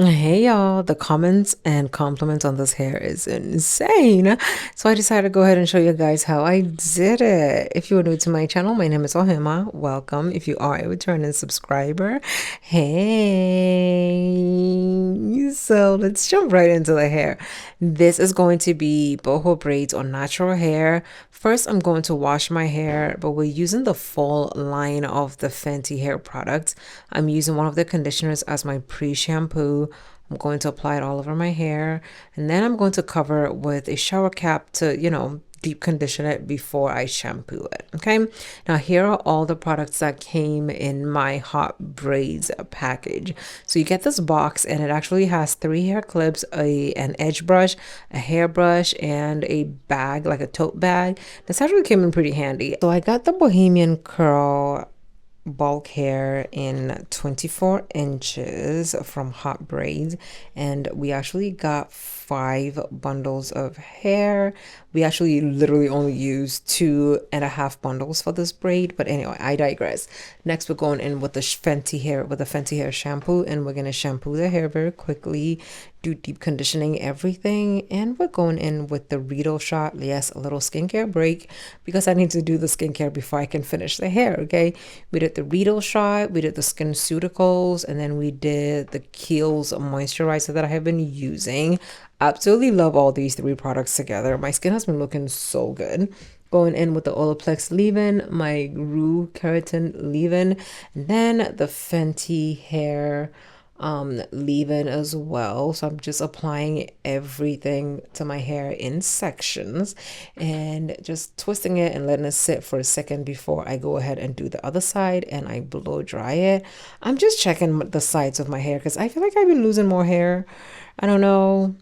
Hey y'all, the comments and compliments on this hair is insane. So I decided to go ahead and show you guys how I did it. If you are new to my channel, my name is Ohemaa. Welcome. If you are a returning subscriber, hey. So let's jump right into the hair. This is going to be boho braids or natural hair. First, I'm going to wash my hair, but we're using the full line of the Fenty hair products. I'm using one of the conditioners as my pre-shampoo. I'm going to apply it all over my hair, and then I'm going to cover it with a shower cap to, deep condition it before I shampoo it. Okay, now here are all the products that came in my Hotbraids package. So you get this box, and it actually has 3 hair clips, an edge brush, a hairbrush, and a bag, like a tote bag. This actually came in pretty handy. So I got the Bohemian Curl bulk hair in 24 inches from Hotbraids, and we actually got 5 bundles of hair. We actually literally only used 2.5 bundles for this braid, but anyway, I digress. Next, we're going in with the Fenty hair shampoo, and we're going to shampoo the hair very quickly, do deep conditioning, everything, and we're going in with the Reusable shot. Yes, a little skincare break because I need to do the skincare before I can finish the hair. Okay, we did the Reusable shot, we did the SkinCeuticals, and then we did the Kiehl's moisturizer that I have been using. Absolutely love all these 3 products together. My skin has been looking so good. Going in with the Olaplex leave-in, my Rue keratin leave-in, and then the Fenty hair leave-in as well. So I'm just applying everything to my hair in sections and just twisting it and letting it sit for a second before I go ahead and do the other side and I blow dry it. I'm just checking the sides of my hair because I feel like I've been losing more hair. I don't know.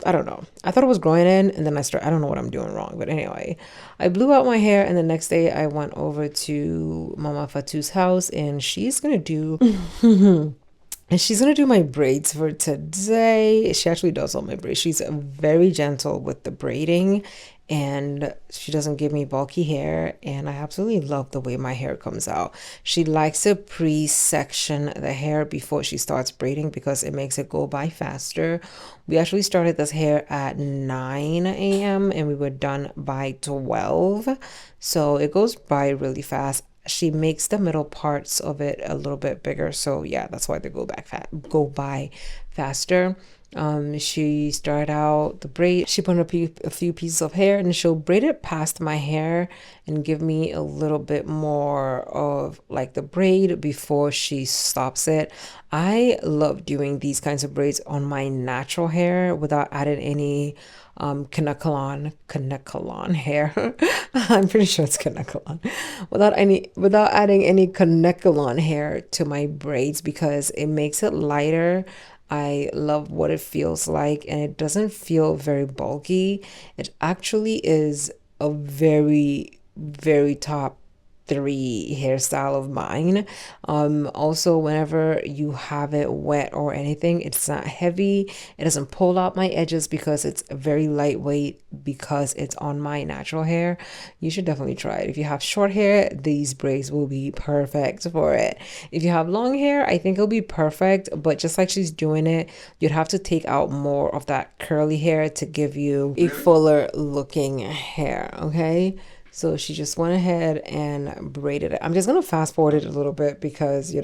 I don't know. I thought it was growing in, and then I don't know what I'm doing wrong. But anyway, I blew out my hair, and the next day I went over to Mama Fatu's house, and she's gonna do and she's gonna do my braids for today. She actually does all my braids. She's very gentle with the braiding, and she doesn't give me bulky hair, and I absolutely love the way my hair comes out. She likes to pre-section the hair before she starts braiding because it makes it go by faster. We actually started this hair at 9 a.m. and we were done by 12, so it goes by really fast. She makes the middle parts of it a little bit bigger, so yeah, that's why they go by faster. She started out the braid. She put a few pieces of hair, and she'll braid it past my hair and give me a little bit more of like the braid before she stops it. I love doing these kinds of braids on my natural hair without adding any Kanekalon hair. I'm pretty sure it's Kanekalon. Without adding any Kanekalon hair to my braids because it makes it lighter. I love what it feels like, and it doesn't feel very bulky. It actually is a very, very top 3 hairstyle of mine. Also, whenever you have it wet or anything, it's not heavy. It doesn't pull out my edges because it's very lightweight because it's on my natural hair. You should definitely try it. If you have short hair, these braids will be perfect for it. If you have long hair, I think it'll be perfect, but just like she's doing it, you'd have to take out more of that curly hair to give you a fuller looking hair. Okay, so she just went ahead and braided it. I'm just gonna fast forward it a little bit because it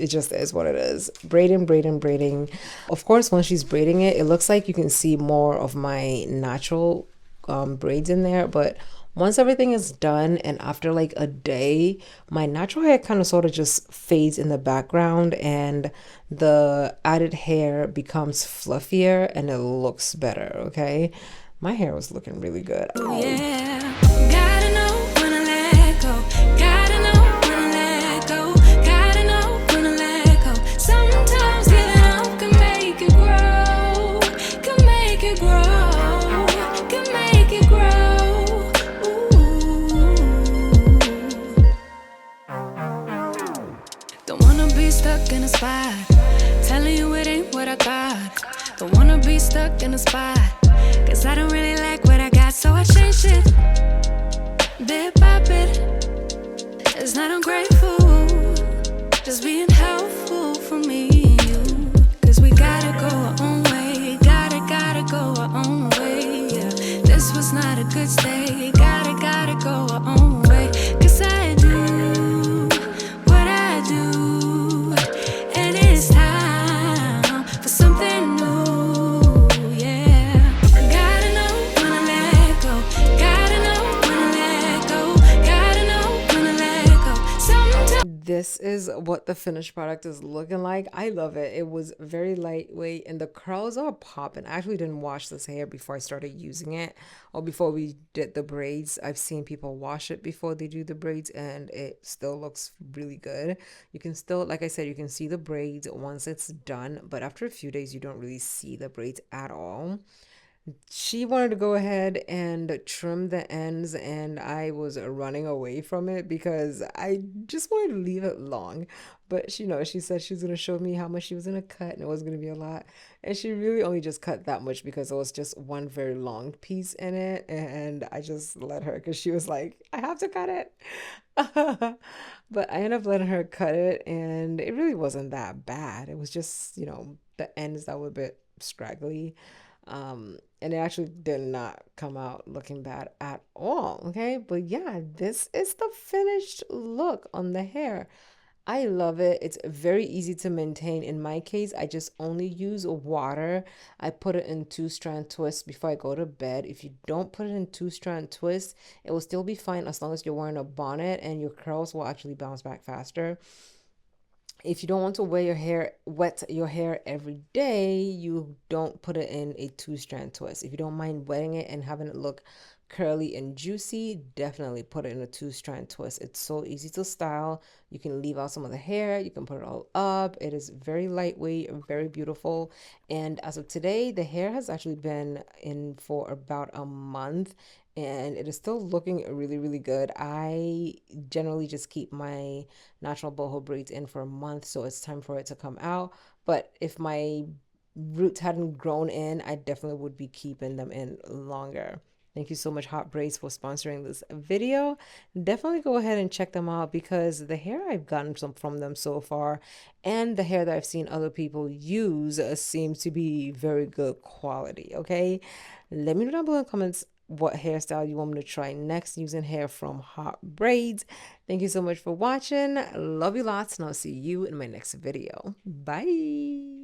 just is what it is. Braiding. Of course, when she's braiding it, it looks like you can see more of my natural braids in there, but once everything is done and after like a day, my natural hair kind of sort of just fades in the background and the added hair becomes fluffier and it looks better. Okay, my hair was looking really good. Yeah. Gotta know when to let go. Gotta know when to let go. Gotta know when to let go. Sometimes giving up can make it grow. Can make it grow. Can make it grow. Ooh. Don't wanna be stuck in a spot. Telling you it ain't what I thought. Don't wanna be stuck in a spot. Cause I don't really like what I got, so I changed it bit by bit. It's not ungrateful, just being helpful for me and you. Cause is what the finished product is looking like. I love it. It was very lightweight and the curls are popping. I actually didn't wash this hair before I started using it or before we did the braids. I've seen people wash it before they do the braids and it still looks really good. You can still, like I said, you can see the braids once it's done, but after a few days, you don't really see the braids at all. She wanted to go ahead and trim the ends, and I was running away from it because I just wanted to leave it long. But she said she was going to show me how much she was going to cut, and it wasn't going to be a lot. And she really only just cut that much because it was just one very long piece in it. And I just let her because she was like, I have to cut it. But I ended up letting her cut it, and it really wasn't that bad. It was just, the ends that were a bit scraggly. And it actually did not come out looking bad at all. Okay, but yeah, this is the finished look on the hair. I love it. It's very easy to maintain. In my case, I just only use water. I put it in two strand twists before I go to bed. If you don't put it in two strand twists, it will still be fine as long as you're wearing a bonnet and your curls will actually bounce back faster. If you don't want to wear your hair wet your hair every day, you don't put it in a two-strand twist. If you don't mind wetting it and having it look curly and juicy, definitely put it in a two-strand twist. It's so easy to style. You can leave out some of the hair, you can put it all up. It is very lightweight, very beautiful. And as of today, the hair has actually been in for about a month and it is still looking really, really good. I generally just keep my natural boho braids in for a month, so it's time for it to come out. But if my roots hadn't grown in, I definitely would be keeping them in longer. Thank you so much, Hot Braids, for sponsoring this video. Definitely go ahead and check them out because the hair I've gotten from them so far and the hair that I've seen other people use seems to be very good quality. Okay, let me know down below in the comments what hairstyle you want me to try next using hair from Hot Braids. Thank you so much for watching. Love you lots, and I'll see you in my next video. Bye.